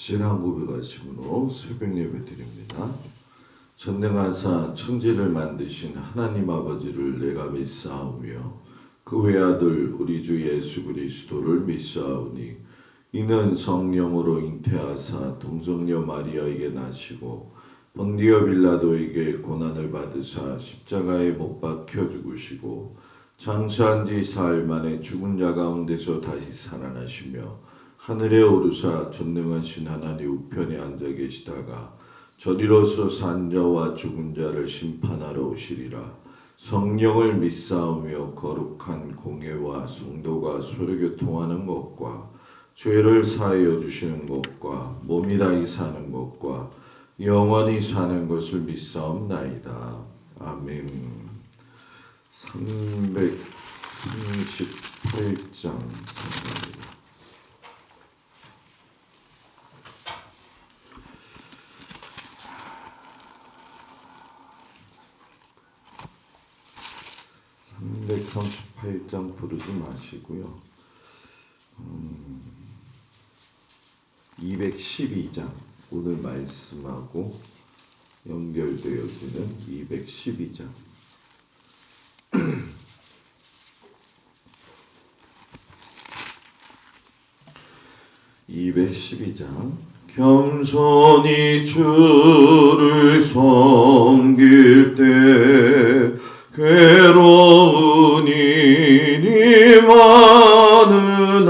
신앙 고백하심으로 새벽 예배 드립니다. 전능하사 천지를 만드신 하나님 아버지를 내가 믿사오며 그 외아들 우리 주 예수 그리스도를 믿사오니 이는 성령으로 잉태하사 동정녀 마리아에게 나시고 본디오 빌라도에게 고난을 받으사 십자가에 못 박혀 죽으시고 장사한 지 사흘 만에 죽은 자 가운데서 다시 살아나시며 하늘에 오르사 전능하신 하나님 우편에 앉아 계시다가 저리로서 산 자와 죽은 자를 심판하러 오시리라. 성령을 믿사오며 거룩한 공예와 성도가 서로 교통하는 것과 죄를 사하여 주시는 것과 몸이 다히 사는 것과 영원히 사는 것을 믿사옵나이다. 아멘. 338장 338장 부르지 마시고요. 212장 오늘 말씀하고 연결되어지는 212장 212장 겸손히 주를 섬길 때 괴로운 일이 많으나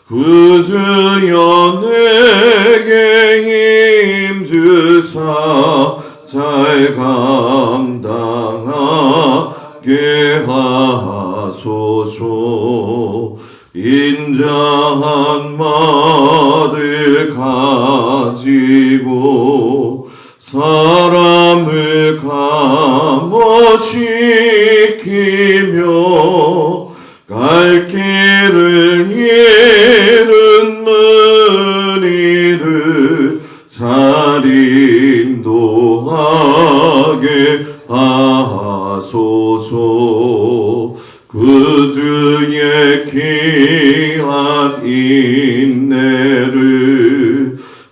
그 주여 내게 힘주사 잘 감당하게 하소서. 인자한 말을 가지고 사람을 감화시키며 갈 길을 잃은 무리를 잘 인도하게 하소서. 그 주의 귀한 인내를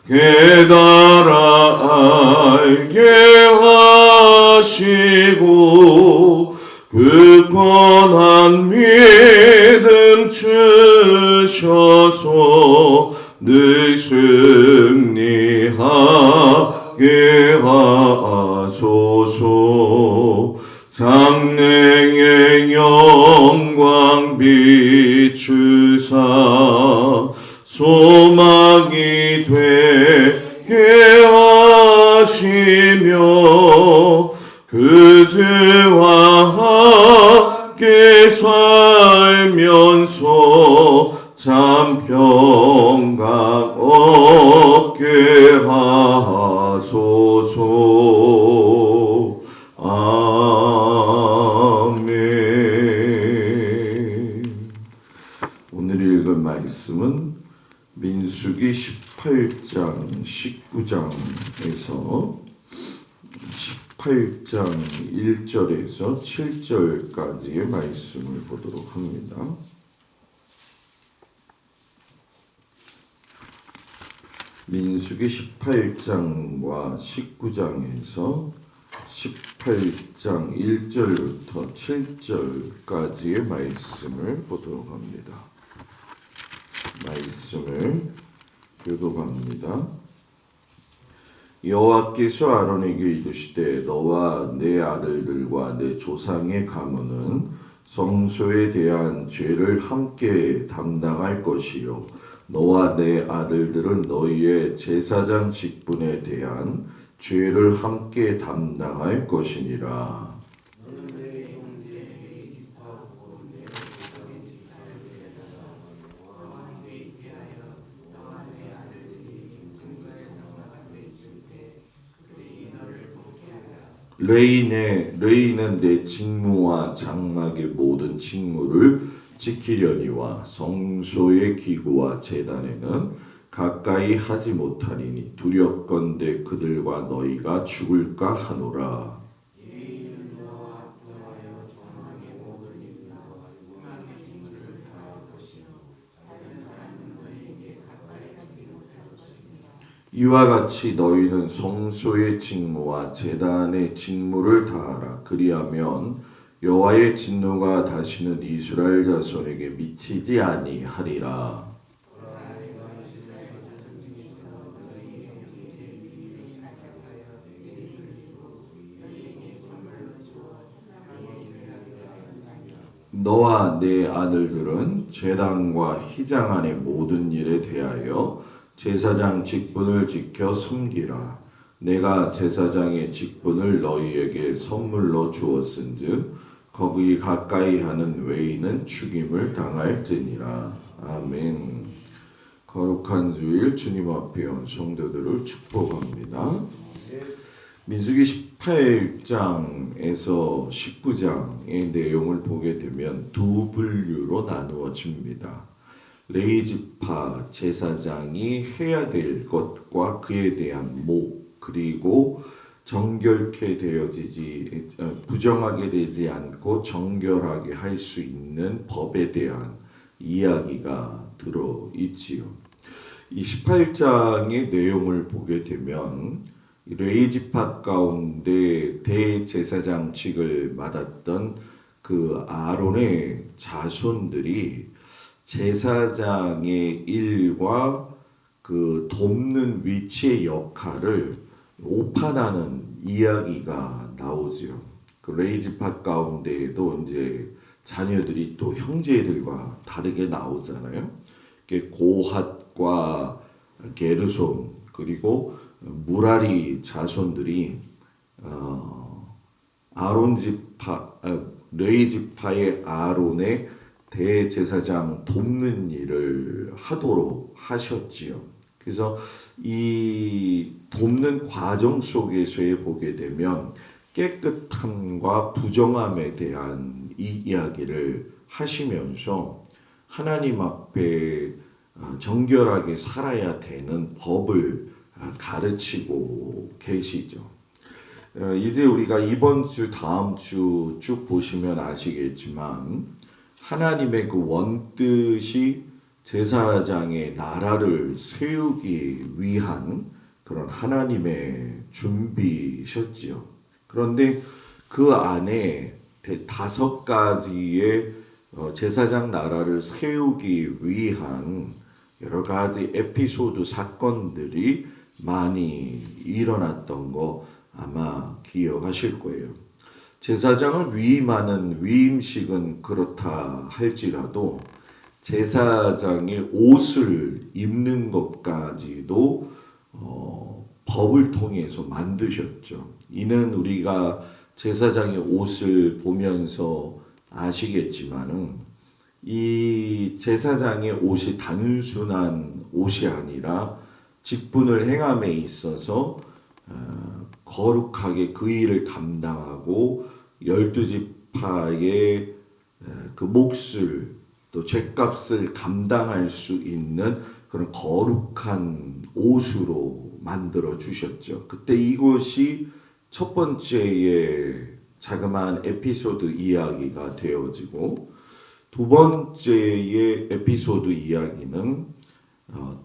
깨달아 알게 하시고 그 권한 믿음 주셔서 늘 승리하게 하소서. 장래의 영광 비추사 소망이 되게 하시며 그 주와 함께 살면서 참 평강 얻게 하소서. 아멘. 오늘 읽을 말씀은 민수기 18장 19장에서 18장 1절에서 7절까지의 말씀을 보도록 합니다. 민수기 18장과 19장에서 18장 1절부터 7절까지의 말씀을 보도록 합니다. 말씀을 교독합니다. 여호와께서 아론에게 이르시되 너와 내 아들들과 내 조상의 가문은 성소에 대한 죄를 함께 담당할 것이요 너와 내 아들들은 너희의 제사장 직분에 대한 죄를 함께 담당할 것이니라. 레인은 내 직무와 장막의 모든 직무를 지키려니와 성소의 기구와 제단에는 가까이 하지 못하리니 두렵건대 그들과 너희가 죽을까 하노라. 이와 같이 너희는 성소의 직무와 제단의 직무를 다하라. 그리하면 여호와의 진노가 다시는 이스라엘 자손에게 미치지 아니하리라. 너와 내 아들들은 제단과 휘장 안의 모든 일에 대하여 제사장 직분을 지켜 섬기라. 내가 제사장의 직분을 너희에게 선물로 주었은즉 거기 가까이 하는 외인은 죽임을 당할지니라. 아멘. 거룩한 주일 주님 앞에 온 성도들을 축복합니다. 민수기 18장에서 19장의 내용을 보게 되면 두 분류로 나누어집니다. 레위지파 제사장이 해야 될 것과 그에 대한 목, 그리고 정결케 되어지지 부정하게 되지 않고 정결하게 할 수 있는 법에 대한 이야기가 들어 있지요. 이 18장의 내용을 보게 되면 레위지파 가운데 대제사장직을 맡았던 그 아론의 자손들이 제사장의 일과 그 돕는 위치의 역할을 오판하는 이야기가 나오죠. 그 레위지파 가운데에도 이제 자녀들이 또 형제들과 다르게 나오잖아요. 고핫과 게르손 그리고 무라리 자손들이 아론 지파 레위 지파의 아론의 대제사장 돕는 일을 하도록 하셨지요. 그래서 이 돕는 과정 속에서에 보게 되면 깨끗함과 부정함에 대한 이 이야기를 하시면서 하나님 앞에 정결하게 살아야 되는 법을 가르치고 계시죠. 이제 우리가 이번 주 다음 주 쭉 보시면 아시겠지만 하나님의 그 원뜻이 제사장의 나라를 세우기 위한 그런 하나님의 준비셨지요. 그런데 그 안에 5가지의 제사장 나라를 세우기 위한 여러 가지 에피소드 사건들이 많이 일어났던 거 아마 기억하실 거예요. 제사장을 위임하는 위임식은 그렇다 할지라도 제사장이 옷을 입는 것까지도 법을 통해서 만드셨죠. 이는 우리가 제사장의 옷을 보면서 아시겠지만은 이 제사장의 옷이 단순한 옷이 아니라 직분을 행함에 있어서 거룩하게 그 일을 감당하고 12지파의 그 몫을 또 죗값을 감당할 수 있는 그런 거룩한 옷으로 만들어 주셨죠. 그때 이것이 첫 번째의 자그마한 에피소드 이야기가 되어지고 두 번째의 에피소드 이야기는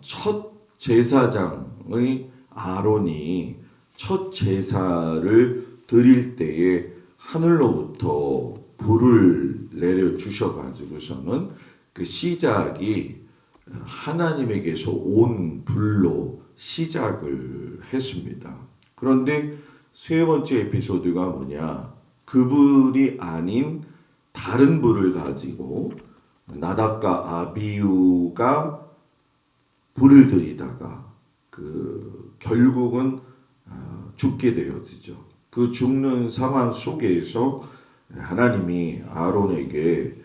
첫 제사장의 아론이 첫 제사를 드릴 때에 하늘로부터 불을 내려 주셔가지고서는 그 시작이 하나님에게서 온 불로 시작을 했습니다. 그런데 세 번째 에피소드가 뭐냐? 그 불이 아닌 다른 불을 가지고 나답과 아비후가 불을 들이다가 결국은 죽게 되어지죠. 그 죽는 상황 속에서 하나님이 아론에게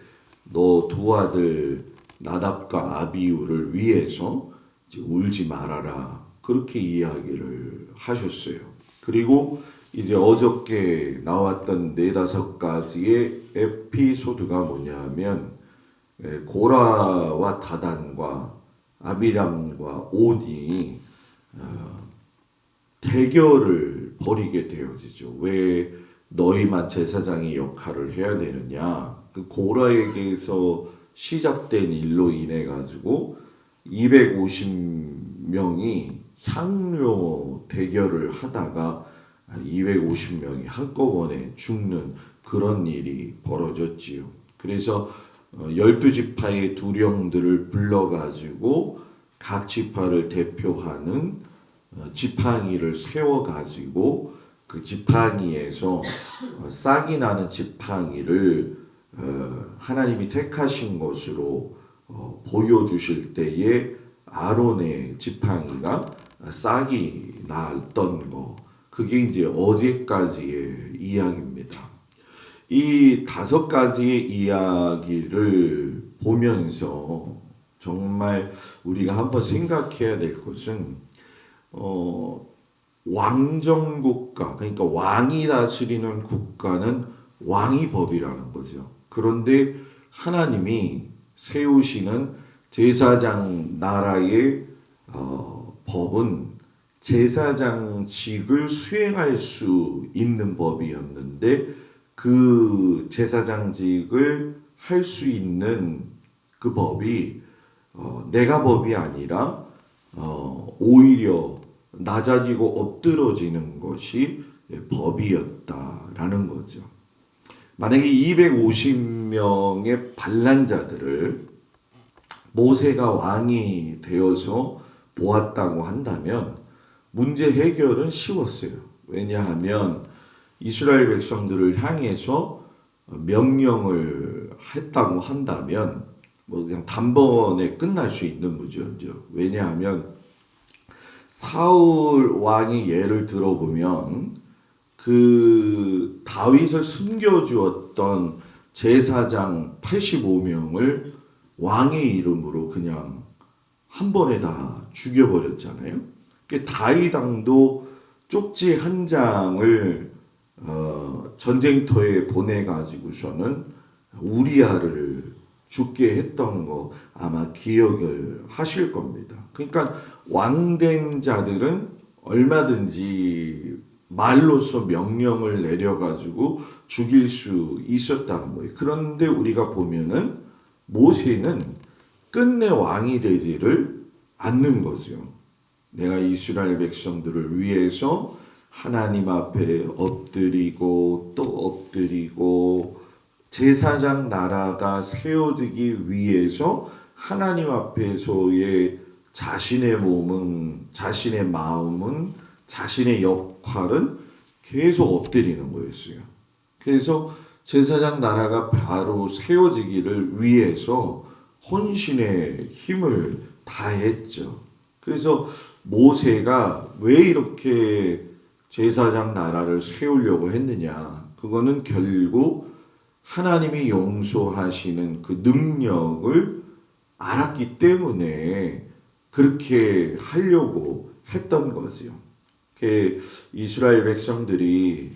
너 두 아들 나답과 아비후를 위해서 울지 말아라 그렇게 이야기를 하셨어요. 그리고 이제 어저께 나왔던 4-5가지의 에피소드가 뭐냐면 고라와 다단과 아비람과 온이 대결을 벌이게 되어지죠. 왜 너희만 제사장의 역할을 해야 되느냐? 그 고라에게서 시작된 일로 인해 가지고 250 250명이 향료 대결을 하다가 250명이 한꺼번에 죽는 그런 일이 벌어졌지요. 그래서 12지파의 두령들을 불러가지고 각 지파를 대표하는 지팡이를 세워가지고 그 지팡이에서 싹이 나는 지팡이를 하나님이 택하신 것으로 보여주실 때에 아론의 지팡이가 싹이 났던 거, 그게 이제 어제까지의 이야기입니다. 이 5가지의 이야기를 보면서 정말 우리가 한번 생각해야 될 것은 왕정국가, 그러니까 왕이 다스리는 국가는 왕이 법이라는 거죠. 그런데 하나님이 세우시는 제사장 나라의 법은 제사장직을 수행할 수 있는 법이었는데, 그 제사장직을 할 수 있는 그 법이 내가 법이 아니라 오히려 낮아지고 엎드러지는 것이 법이었다라는 거죠. 만약에 250명의 반란자들을 모세가 왕이 되어서 보았다고 한다면 문제 해결은 쉬웠어요. 왜냐하면 이스라엘 백성들을 향해서 명령을 했다고 한다면 뭐 그냥 단번에 끝날 수 있는 문제죠. 왜냐하면 사울 왕의 예를 들어보면 그 다윗을 숨겨주었던 제사장 85명을 왕의 이름으로 그냥 한 번에 다 죽여버렸잖아요. 다윗 왕도 쪽지 한 장을 전쟁터에 보내가지고서는 우리아를 죽게 했던 거 아마 기억을 하실 겁니다. 그러니까 왕된 자들은 얼마든지 말로서 명령을 내려가지고 죽일 수 있었다는 거예요. 그런데 우리가 보면은 모세는 끝내 왕이 되지를 않는 거죠. 내가 이스라엘 백성들을 위해서 하나님 앞에 엎드리고 또 엎드리고 제사장 나라가 세워지기 위해서 하나님 앞에서의 자신의 몸은, 자신의 마음은, 자신의 역할은 계속 엎드리는 거였어요. 그래서 제사장 나라가 바로 세워지기를 위해서 혼신의 힘을 다했죠. 그래서 모세가 왜 이렇게 제사장 나라를 세우려고 했느냐? 그거는 결국 하나님이 용서하시는 그 능력을 알았기 때문에 그렇게 하려고 했던 거지요. 이스라엘 백성들이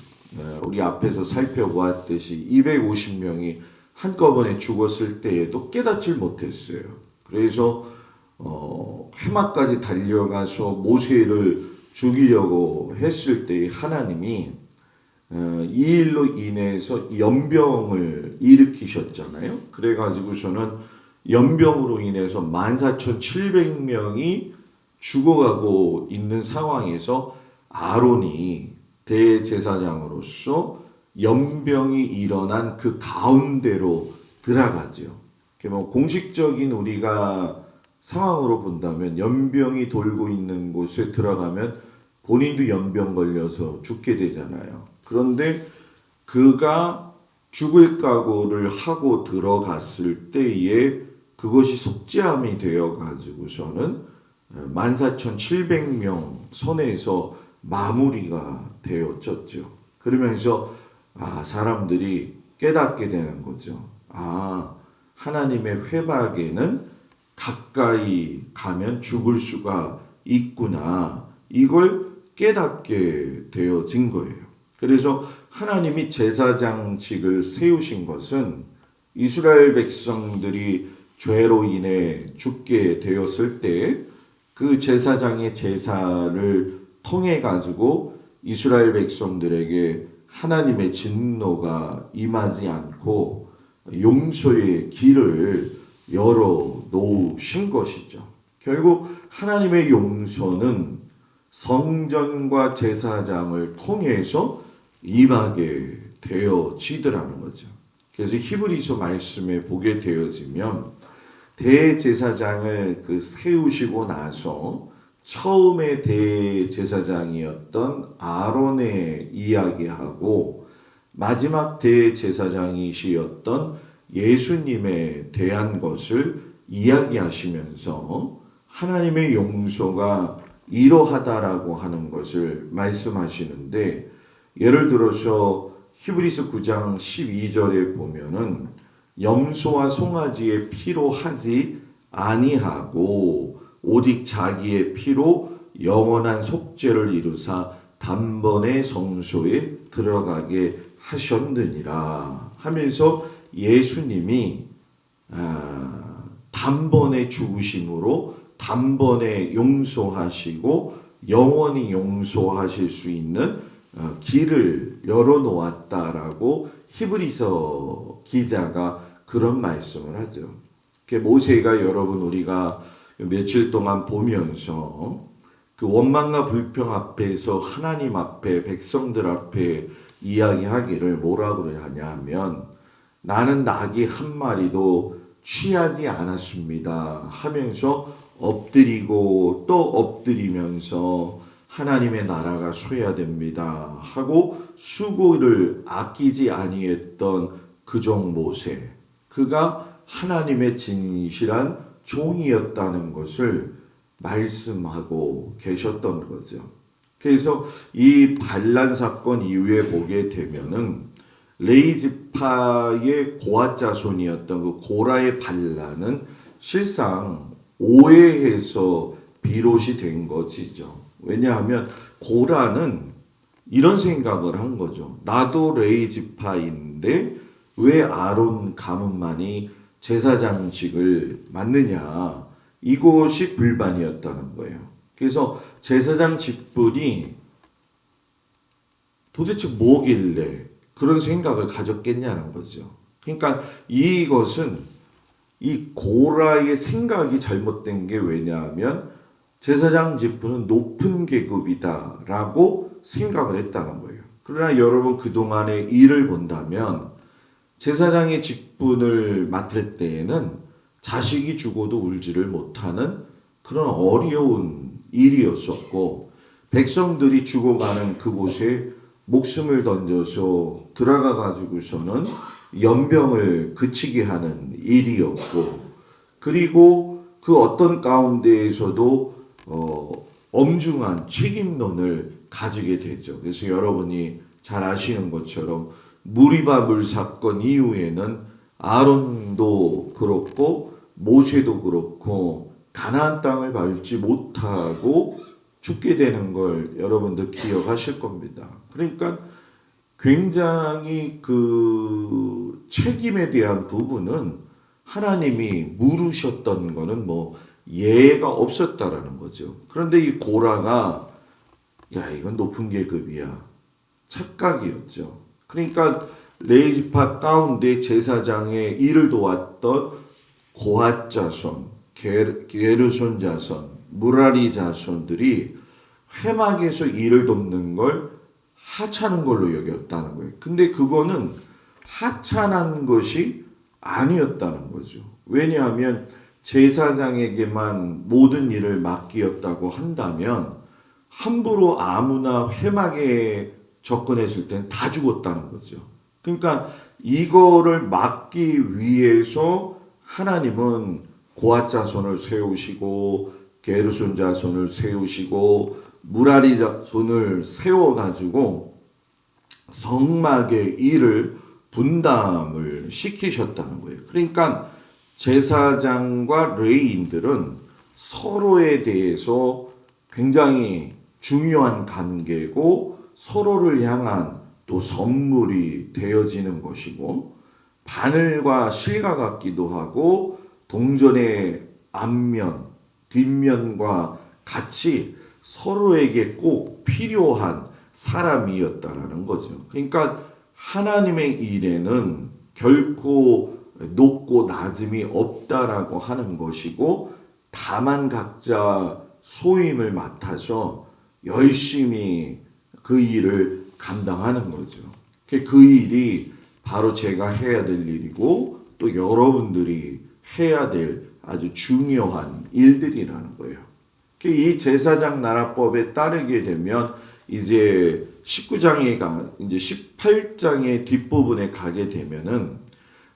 우리 앞에서 살펴보았듯이 250명이 한꺼번에 죽었을 때에도 깨닫질 못했어요. 그래서 해마까지 달려가서 모세를 죽이려고 했을 때 하나님이 이 일로 인해서 연병을 일으키셨잖아요. 그래가지고서는 연병으로 인해서 14,700명이 죽어가고 있는 상황에서 아론이 대제사장으로서 연병이 일어난 그 가운데로 들어가죠. 뭐 공식적인 우리가 상황으로 본다면 연병이 돌고 있는 곳에 들어가면 본인도 연병 걸려서 죽게 되잖아요. 그런데 그가 죽을 각오를 하고 들어갔을 때에 그것이 속죄함이 되어 가지고서는 14,700명 선에서 마무리가 되어졌죠. 그러면서 사람들이 깨닫게 되는 거죠. 하나님의 회박에는 가까이 가면 죽을 수가 있구나. 이걸 깨닫게 되어진 거예요. 그래서 하나님이 제사장직을 세우신 것은 이스라엘 백성들이 죄로 인해 죽게 되었을 때 그 제사장의 제사를 통해 가지고 이스라엘 백성들에게 하나님의 진노가 임하지 않고 용서의 길을 열어 놓으신 것이죠. 결국 하나님의 용서는 성전과 제사장을 통해서 임하게 되어지더라는 거죠. 그래서 히브리서 말씀에 보게 되어지면 대제사장을 세우시고 나서 처음에 대제사장이었던 아론의 이야기하고 마지막 대제사장이시었던 예수님에 대한 것을 이야기하시면서 하나님의 용서가 이러하다라고 하는 것을 말씀하시는데, 예를 들어서 히브리서 9장 12절에 보면은 염소와 송아지의 피로 하지 아니하고 오직 자기의 피로 영원한 속죄를 이루사 단번에 성소에 들어가게 하셨느니라 하면서 예수님이 단번에 죽으심으로 단번에 용서하시고 영원히 용서하실 수 있는 길을 열어놓았다라고 히브리서 기자가 그런 말씀을 하죠. 모세가 여러분 우리가 며칠 동안 보면서 그 원망과 불평 앞에서 하나님 앞에 백성들 앞에 이야기하기를 뭐라고 하냐면 나는 낙이 한 마리도 취하지 않았습니다 하면서 엎드리고 또 엎드리면서 하나님의 나라가 쇠야됩니다 하고 수고를 아끼지 아니했던 그종 모세, 그가 하나님의 진실한 종이었다는 것을 말씀하고 계셨던 거죠. 그래서 이 반란 사건 이후에 보게 되면은 레위 지파의 고아 자손이었던 그 고라의 반란은 실상 오해해서 비롯이 된 것이죠. 왜냐하면 고라는 이런 생각을 한 거죠. 나도 레위 지파인데 왜 아론 가문만이 제사장직을 맡느냐, 이것이 불만이었다는 거예요. 그래서 제사장 직분이 도대체 뭐길래 그런 생각을 가졌겠냐는 거죠. 그러니까 이것은 이 고라의 생각이 잘못된 게 왜냐하면 제사장 직분은 높은 계급이다라고 생각을 했다는 거예요. 그러나 여러분 그동안의 일을 본다면 제사장의 직분을 맡을 때에는 자식이 죽어도 울지를 못하는 그런 어려운 일이었었고, 백성들이 죽어가는 그곳에 목숨을 던져서 들어가 가지고서는 연병을 그치게 하는 일이었고, 그리고 그 어떤 가운데에서도 엄중한 책임론을 가지게 되죠. 그래서 여러분이 잘 아시는 것처럼 무리바 물 사건 이후에는 아론도 그렇고 모세도 그렇고 가나안 땅을 밟지 못하고 죽게 되는 걸 여러분들 기억하실 겁니다. 그러니까 굉장히 그 책임에 대한 부분은 하나님이 물으셨던 거는 뭐 예가 없었다라는 거죠. 그런데 이 고라가 야 이건 높은 계급이야 착각이었죠. 그러니까 레위 지파 가운데 제사장의 일을 도왔던 고핫 자손, 게르손 자손, 무라리 자손들이 회막에서 일을 돕는 걸 하찮은 걸로 여겼다는 거예요. 근데 그거는 하찮은 것이 아니었다는 거죠. 왜냐하면 제사장에게만 모든 일을 맡기었다고 한다면 함부로 아무나 회막에 접근했을 때는 다 죽었다는 거죠. 그러니까 이거를 막기 위해서 하나님은 고핫 자손을 세우시고 게르손 자손을 세우시고 무라리 자손을 세워가지고 성막의 일을 분담을 시키셨다는 거예요. 그러니까 제사장과 레위인들은 서로에 대해서 굉장히 중요한 관계고 서로를 향한 또 선물이 되어지는 것이고, 바늘과 실과 같기도 하고 동전의 앞면, 뒷면과 같이 서로에게 꼭 필요한 사람이었다라는 거죠. 그러니까 하나님의 일에는 결코 높고 낮음이 없다라고 하는 것이고, 다만 각자 소임을 맡아서 열심히 그 일을 감당하는 거죠. 그 일이 바로 제가 해야 될 일이고 또 여러분들이 해야 될 아주 중요한 일들이라는 거예요. 이 제사장 나라법에 따르게 되면 이제 19장에 이제 18장의 뒷부분에 가게 되면은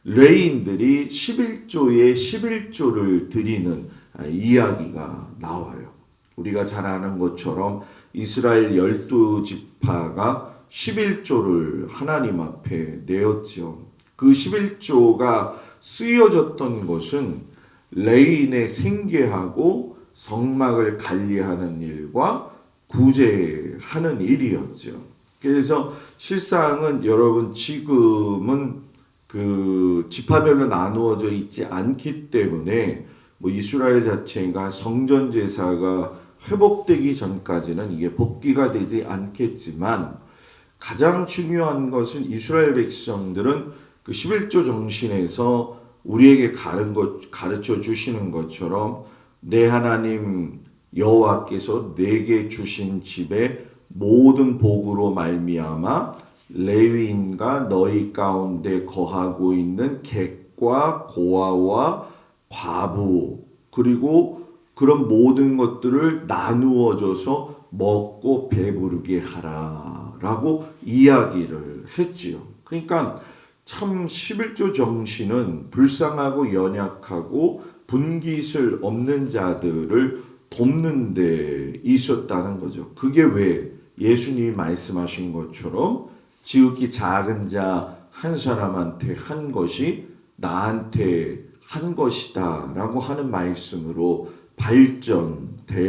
레인들이 11조에 11조를 드리는 이야기가 나와요. 우리가 잘 아는 것처럼 이스라엘 12지파가 11조를 하나님 앞에 내었죠. 그 11조가 쓰여졌던 것은 레인의 생계하고 성막을 관리하는 일과 구제하는 일이었죠. 그래서 실상은 여러분 지금은 그 지파별로 나누어져 있지 않기 때문에 뭐 이스라엘 자체가 성전 제사가 회복되기 전까지는 이게 복귀가 되지 않겠지만 가장 중요한 것은 이스라엘 백성들은 그 11조 정신에서 우리에게 가르쳐 주시는 것처럼 내 하나님 여호와께서 내게 주신 집에 모든 복으로 말미암아 레위인과 너희 가운데 거하고 있는 객과 고아와 과부 그리고 그런 모든 것들을 나누어 줘서 먹고 배부르게 하라라고 이야기를 했지요. 그러니까 참 11조 정신은 불쌍하고 연약하고 분깃을 없는 자들을 돕는 데 있었다는 거죠. 그게 왜 예수님이 말씀하신 것처럼 지극히 작은 자 한 사람한테 한 것이 나한테 한 것이다 라고 하는 말씀으로 발전되어진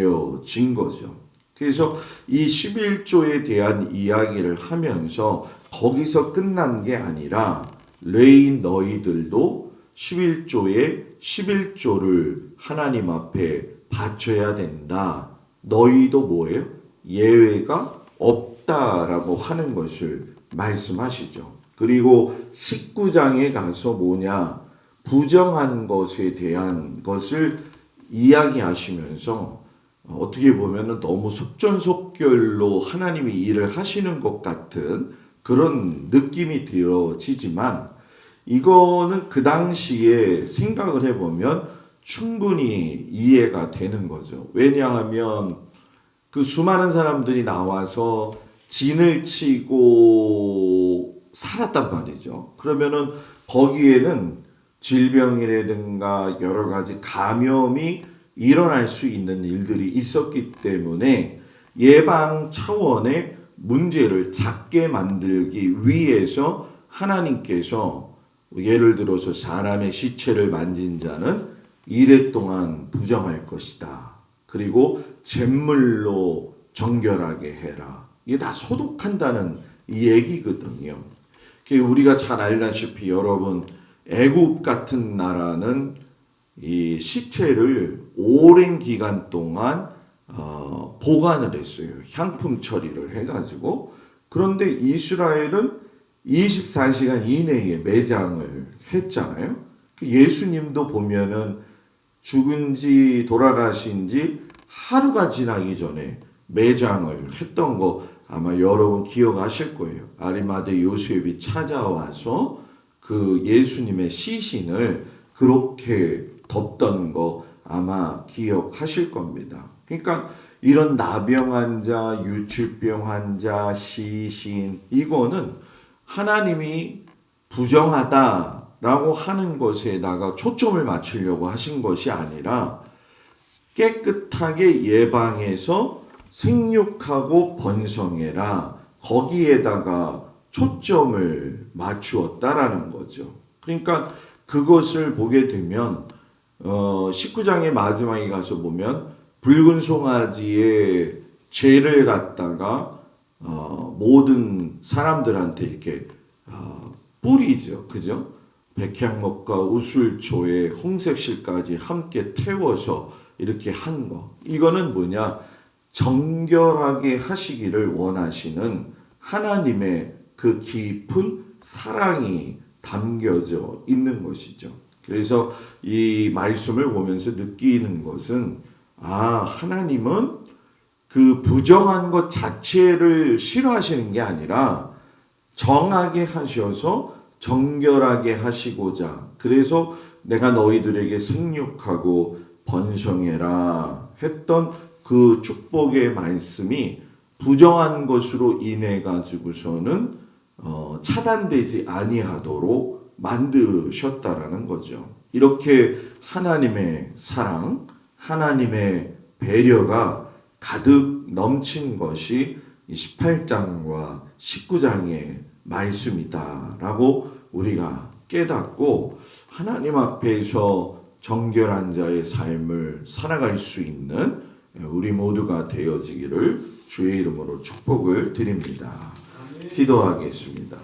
거죠. 그래서 이 11조에 대한 이야기를 하면서 거기서 끝난 게 아니라 레인 너희들도 11조에 11조를 하나님 앞에 바쳐야 된다. 너희도 뭐예요? 예외가 없다라고 하는 것을 말씀하시죠. 그리고 19장에 가서 뭐냐? 부정한 것에 대한 것을 이야기하시면서 어떻게 보면 너무 속전속결로 하나님이 일을 하시는 것 같은 그런 느낌이 들어지지만 이거는 그 당시에 생각을 해보면 충분히 이해가 되는 거죠. 왜냐하면 그 수많은 사람들이 나와서 진을 치고 살았단 말이죠. 그러면은 거기에는 질병이라든가 여러 가지 감염이 일어날 수 있는 일들이 있었기 때문에 예방 차원의 문제를 작게 만들기 위해서 하나님께서 예를 들어서 사람의 시체를 만진 자는 이래 동안 부정할 것이다. 그리고 잿물로 정결하게 해라. 이게 다 소독한다는 얘기거든요. 우리가 잘 알다시피 여러분 애굽 같은 나라는 이 시체를 오랜 기간 동안 보관을 했어요. 향품 처리를 해가지고. 그런데 이스라엘은 24시간 이내에 매장을 했잖아요. 예수님도 보면은 죽은지 돌아가신지 하루가 지나기 전에 매장을 했던 거 아마 여러분 기억하실 거예요. 아리마대 요셉이 찾아와서 그 예수님의 시신을 그렇게 덮던 거 아마 기억하실 겁니다. 그러니까 이런 나병 환자, 유출병 환자, 시신 이거는 하나님이 부정하다라고 하는 것에다가 초점을 맞추려고 하신 것이 아니라 깨끗하게 예방해서 생육하고 번성해라. 거기에다가 초점을 맞추었다라는 거죠. 그러니까 그것을 보게 되면 19장의 마지막에 가서 보면 붉은 송아지의 죄를 갖다가 모든 사람들한테 이렇게 뿌리죠. 그죠? 백향목과 우술초에 홍색실까지 함께 태워서 이렇게 한 거. 이거는 뭐냐? 정결하게 하시기를 원하시는 하나님의 그 깊은 사랑이 담겨져 있는 것이죠. 그래서 이 말씀을 보면서 느끼는 것은 하나님은 그 부정한 것 자체를 싫어하시는 게 아니라 정하게 하셔서 정결하게 하시고자, 그래서 내가 너희들에게 생육하고 번성해라 했던 그 축복의 말씀이 부정한 것으로 인해 가지고서는 차단되지 아니하도록 만드셨다라는 거죠. 이렇게 하나님의 사랑, 하나님의 배려가 가득 넘친 것이 18장과 19장의 말씀이다라고 우리가 깨닫고 하나님 앞에서 정결한 자의 삶을 살아갈 수 있는 우리 모두가 되어지기를 주의 이름으로 축복을 드립니다. 기도하겠습니다.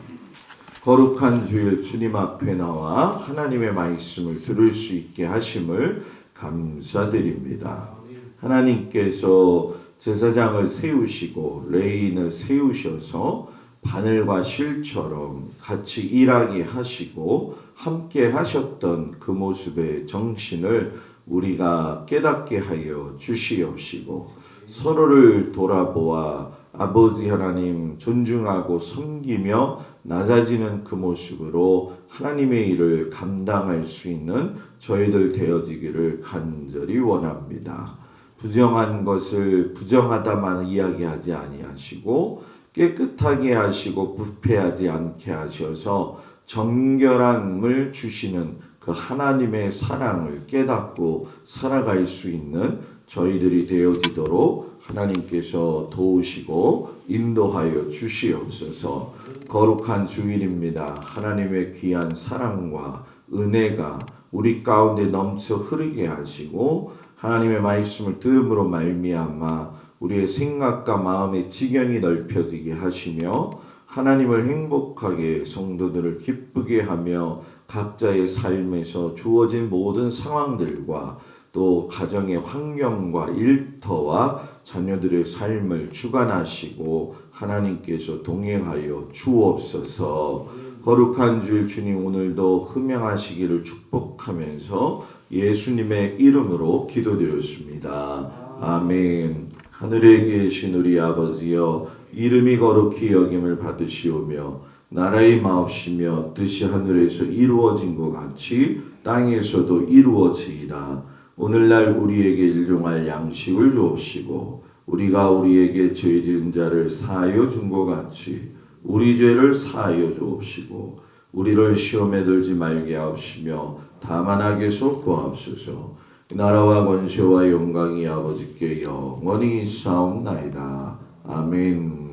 거룩한 주일 주님 앞에 나와 하나님의 말씀을 들을 수 있게 하심을 감사드립니다. 하나님께서 제사장을 세우시고 레위인을 세우셔서 바늘과 실처럼 같이 일하게 하시고 함께 하셨던 그 모습의 정신을 우리가 깨닫게 하여 주시옵시고, 서로를 돌아보아 아버지 하나님 존중하고 섬기며 낮아지는 그 모습으로 하나님의 일을 감당할 수 있는 저희들 되어지기를 간절히 원합니다. 부정한 것을 부정하다만 이야기하지 아니하시고 깨끗하게 하시고 부패하지 않게 하셔서 정결함을 주시는 그 하나님의 사랑을 깨닫고 살아갈 수 있는 저희들이 되어지도록 하나님께서 도우시고 인도하여 주시옵소서. 거룩한 주일입니다. 하나님의 귀한 사랑과 은혜가 우리 가운데 넘쳐 흐르게 하시고 하나님의 말씀을 들음으로 말미암아 우리의 생각과 마음의 지경이 넓혀지게 하시며 하나님을 행복하게 성도들을 기쁘게 하며 각자의 삶에서 주어진 모든 상황들과 또 가정의 환경과 일터와 자녀들의 삶을 주관하시고 하나님께서 동행하여 주옵소서. 거룩한 주일 주님, 오늘도 흠양하시기를 축복하면서 예수님의 이름으로 기도드렸습니다. 아멘. 하늘에 계신 우리 아버지여, 이름이 거룩히 여김을 받으시오며 나라의 마옵시며 뜻이 하늘에서 이루어진 것 같이 땅에서도 이루어지이다. 오늘날 우리에게 일용할 양식을 주옵시고 우리가 우리에게 죄 지은 자를 사하여 준 것 같이 우리 죄를 사하여 주옵시고 우리를 시험에 들지 말게 하옵시며 다만 악에서 구하옵소서. 나라와 권세와 영광이 아버지께 영원히 있사옵나이다. 아멘.